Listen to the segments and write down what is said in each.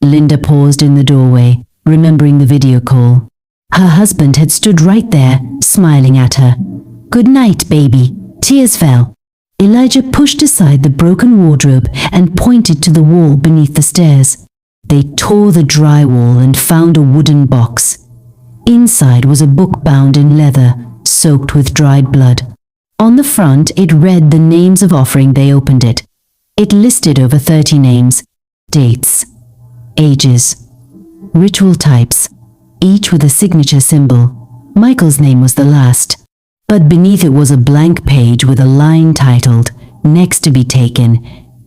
Linda paused in the doorway, remembering the video call. Her husband had stood right there, smiling at her. "Good night, baby." Tears fell. Elijah pushed aside the broken wardrobe and pointed to the wall beneath the stairs. They tore the drywall and found a wooden box. Inside was a book bound in leather, soaked with dried blood. On the front, it read the names of offering. They opened it. It listed over 30 names, dates, ages, ritual types, each with a signature symbol. Michael's name was the last, but beneath it was a blank page with a line titled, "Next to be taken,"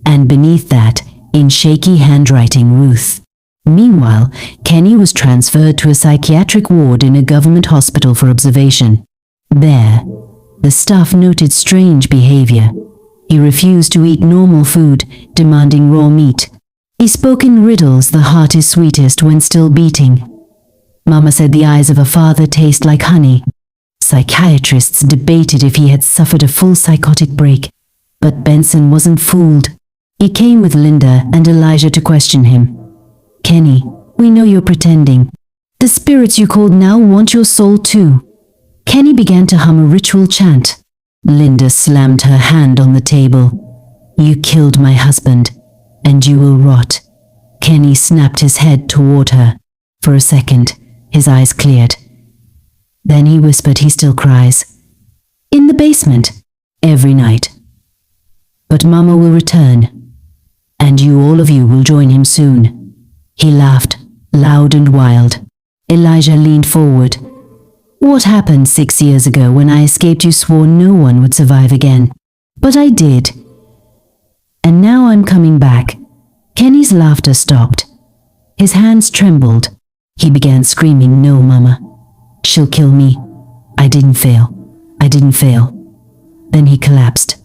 and beneath that, in shaky handwriting, Ruth. Meanwhile, Kenny was transferred to a psychiatric ward in a government hospital for observation. There, the staff noted strange behavior. He refused to eat normal food, demanding raw meat. He spoke in riddles. The heart is sweetest when still beating. Mama said the eyes of a father taste like honey. Psychiatrists debated if he had suffered a full psychotic break, but Benson wasn't fooled. He came with Linda and Elijah to question him. "Kenny, we know you're pretending. The spirits you called now want your soul too." Kenny began to hum a ritual chant. Linda slammed her hand on the table. "You killed my husband, and you will rot." Kenny snapped his head toward her. For a second, his eyes cleared. Then he whispered, "He still cries. In the basement, every night. But Mama will return, and you, all of you, will join him soon." He laughed, loud and wild. Elijah leaned forward. "What happened 6 years ago when I escaped? You swore no one would survive again. But I did. And now I'm coming back." Kenny's laughter stopped. His hands trembled. He began screaming, "No, Mama. She'll kill me. I didn't fail. I didn't fail." Then he collapsed.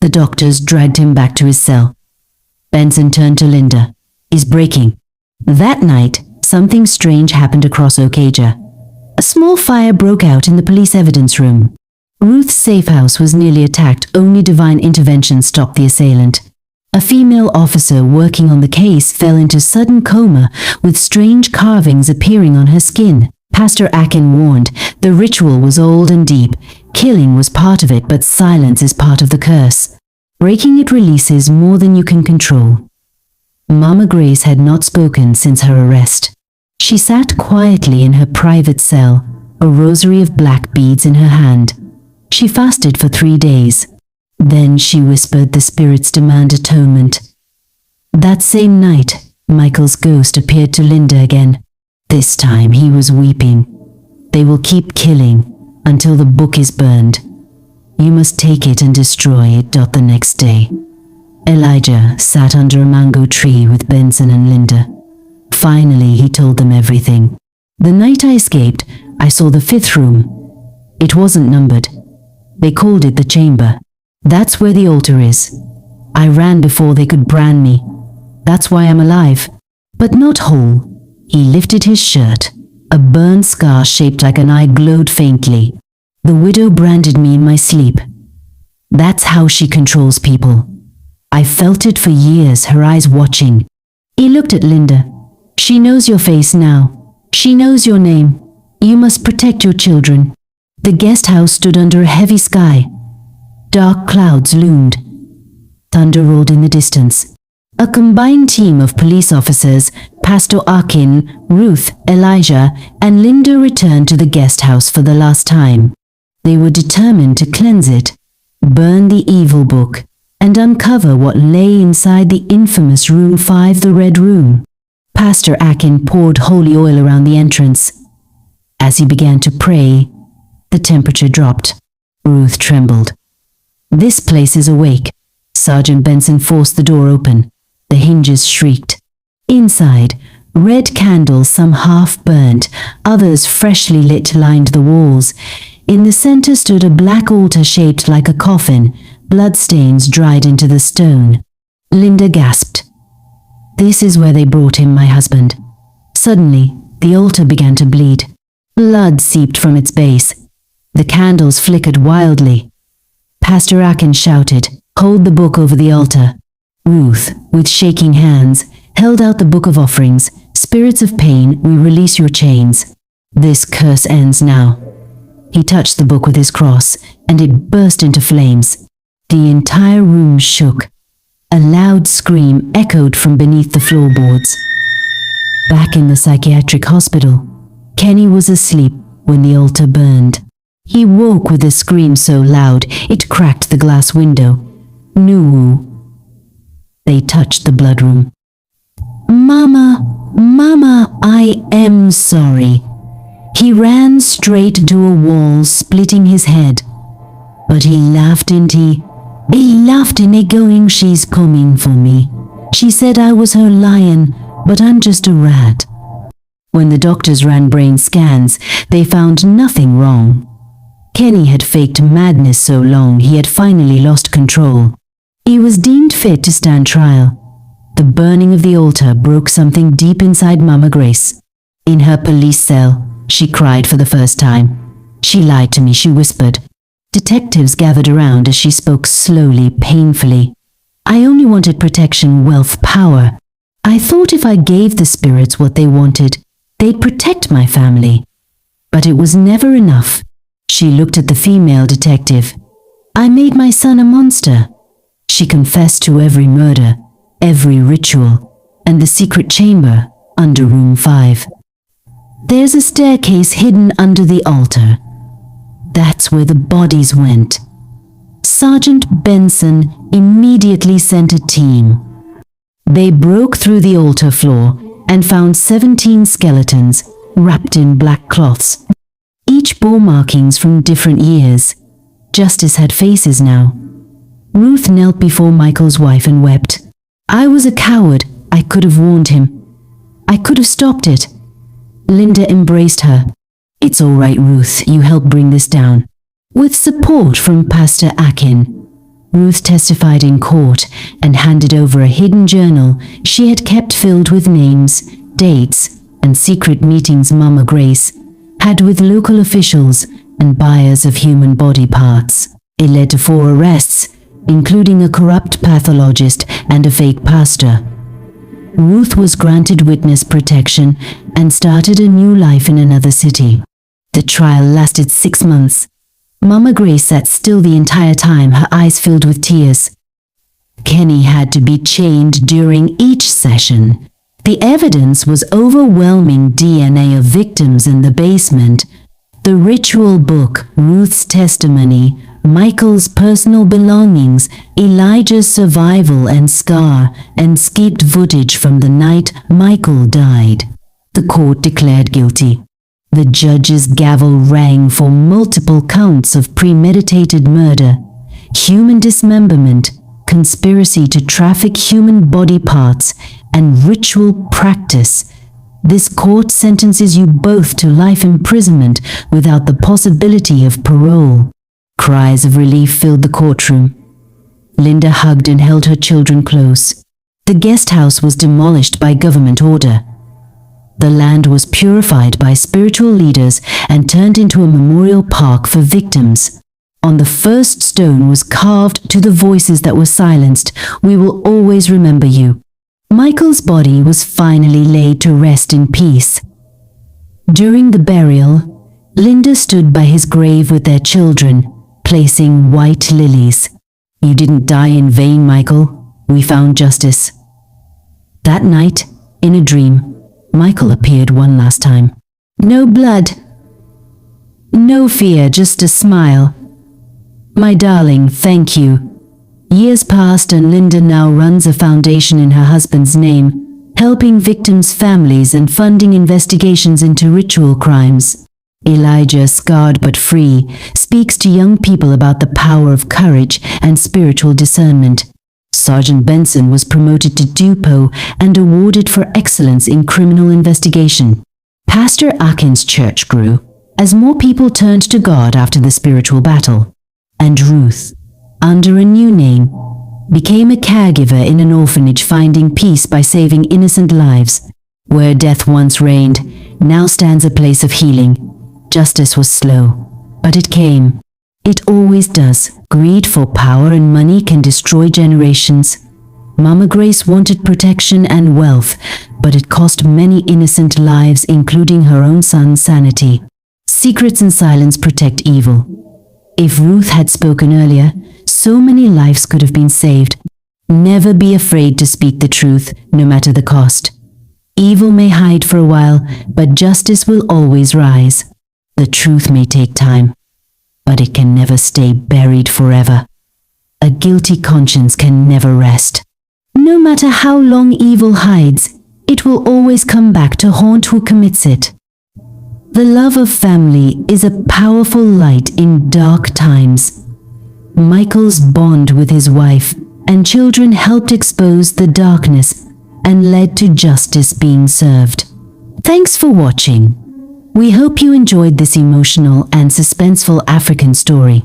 The doctors dragged him back to his cell. Benson turned to Linda. "He's breaking." That night, something strange happened across Okeja. A small fire broke out in the police evidence room. Ruth's safe house was nearly attacked. Only divine intervention stopped the assailant. A female officer working on the case fell into sudden coma with strange carvings appearing on her skin. Pastor Akin warned the ritual was old and deep. Killing was part of it, but silence is part of the curse. Breaking it releases more than you can control. Mama Grace had not spoken since her arrest. She sat quietly in her private cell, a rosary of black beads in her hand. She fasted for 3 days. Then she whispered the spirits demand atonement. That same night, Michael's ghost appeared to Linda again. This time he was weeping. "They will keep killing until the book is burned. You must take it and destroy it." The next day, Elijah sat under a mango tree with Benson and Linda. Finally, he told them everything. "The night I escaped, I saw the 5th room. It wasn't numbered. They called it the chamber. That's where the altar is. I ran before they could brand me. That's why I'm alive, but not whole." He lifted his shirt. A burn scar shaped like an eye glowed faintly. "The widow branded me in my sleep. That's how she controls people. I felt it for years, her eyes watching." He looked at Linda. "She knows your face now. She knows your name. You must protect your children." The guest house stood under a heavy sky. Dark clouds loomed. Thunder rolled in the distance. A combined team of police officers, Pastor Akin, Ruth, Elijah, and Linda returned to the guest house for the last time. They were determined to cleanse it, burn the evil book, and uncover what lay inside the infamous Room 5, the Red Room. Pastor Akin poured holy oil around the entrance. As he began to pray, the temperature dropped. Ruth trembled. "This place is awake." Sergeant Benson forced the door open. The hinges shrieked. Inside, red candles, some half-burnt, others freshly lit, lined the walls. In the center stood a black altar shaped like a coffin, bloodstains dried into the stone. Linda gasped. "This is where they brought him, my husband." Suddenly, the altar began to bleed. Blood seeped from its base. The candles flickered wildly. Pastor Akin shouted, "Hold the book over the altar." Ruth, with shaking hands, held out the book of offerings, Spirits of pain, we release your chains. This curse ends now. He touched the book with his cross, and it burst into flames. The entire room shook. A loud scream echoed from beneath the floorboards. Back in the psychiatric hospital, Kenny was asleep when the altar burned. He woke with a scream so loud it cracked the glass window. Nuwu. They touched the blood room. Mama, I am sorry. He ran straight to a wall, splitting his head. But he laughed, didn't he? He laughed in it, going, she's coming for me. She said I was her lion, but I'm just a rat. When the doctors ran brain scans, they found nothing wrong. Kenny had faked madness so long he had finally lost control. He was deemed fit to stand trial. The burning of the altar broke something deep inside Mama Grace. In her police cell, she cried for the first time. She lied to me, she whispered. Detectives gathered around as she spoke slowly, painfully. I only wanted protection, wealth, power. I thought if I gave the spirits what they wanted, they'd protect my family. But it was never enough. She looked at the female detective. I made my son a monster. She confessed to every murder, every ritual, and the secret chamber under room 5. There's a staircase hidden under the altar. That's where the bodies went. Sergeant Benson immediately sent a team. They broke through the altar floor and found 17 skeletons wrapped in black cloths. Each bore markings from different years. Justice had faces now. Ruth knelt before Michael's wife and wept. I was a coward. I could have warned him. I could have stopped it. Linda embraced her. It's all right, Ruth. You helped bring this down. With support from Pastor Akin. Ruth testified in court and handed over a hidden journal she had kept filled with names, dates, and secret meetings Mama Grace had with local officials and buyers of human body parts. It led to 4 arrests, including a corrupt pathologist and a fake pastor. Ruth was granted witness protection and started a new life in another city. The trial lasted 6 months. Mama Grace sat still the entire time, her eyes filled with tears. Kenny had to be chained during each session. The evidence was overwhelming: DNA of victims in the basement, the ritual book, Ruth's testimony, Michael's personal belongings, Elijah's survival and scar, and skipped footage from the night Michael died. The court declared guilty. The judge's gavel rang for multiple counts of premeditated murder, human dismemberment, conspiracy to traffic human body parts, and ritual practice. This court sentences you both to life imprisonment without the possibility of parole. Cries of relief filled the courtroom. Linda hugged and held her children close. The guest house was demolished by government order. The land was purified by spiritual leaders and turned into a memorial park for victims. On the first stone was carved, to the voices that were silenced, we will always remember you. Michael's body was finally laid to rest in peace. During the burial, Linda stood by his grave with their children, placing white lilies. You didn't die in vain, Michael. We found justice. That night, in a dream, Michael appeared one last time. No blood. No fear, just a smile. My darling, thank you. Years passed and Linda now runs a foundation in her husband's name, helping victims' families and funding investigations into ritual crimes. Elijah, scarred but free, speaks to young people about the power of courage and spiritual discernment. Sergeant Benson was promoted to Dupo and awarded for excellence in criminal investigation. Pastor Akin's church grew as more people turned to God after the spiritual battle. And Ruth, under a new name, became a caregiver in an orphanage, finding peace by saving innocent lives. Where death once reigned, now stands a place of healing. Justice was slow, but it came. It always does. Greed for power and money can destroy generations. Mama Grace wanted protection and wealth, but it cost many innocent lives, including her own son's sanity. Secrets and silence protect evil. If Ruth had spoken earlier, so many lives could have been saved. Never be afraid to speak the truth, no matter the cost. Evil may hide for a while, but justice will always rise. The truth may take time, but it can never stay buried forever. A guilty conscience can never rest. No matter how long evil hides, it will always come back to haunt who commits it. The love of family is a powerful light in dark times. Michael's bond with his wife and children helped expose the darkness and led to justice being served. Thanks for watching. We hope you enjoyed this emotional and suspenseful African story,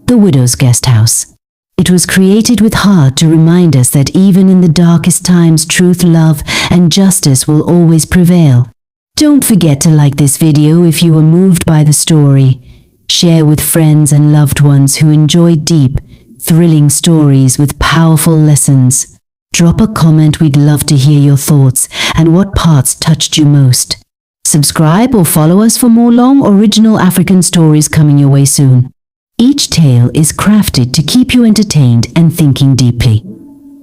The Widow's Guesthouse. It was created with heart to remind us that even in the darkest times, truth, love, and justice will always prevail. Don't forget to like this video if you were moved by the story. Share with friends and loved ones who enjoy deep, thrilling stories with powerful lessons. Drop a comment, we'd love to hear your thoughts and what parts touched you most. Subscribe or follow us for more long, original African stories coming your way soon. Each tale is crafted to keep you entertained and thinking deeply.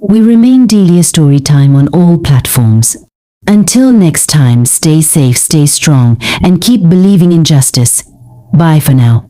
We remain Delia Storytime on all platforms. Until next time, stay safe, stay strong, and keep believing in justice. Bye for now.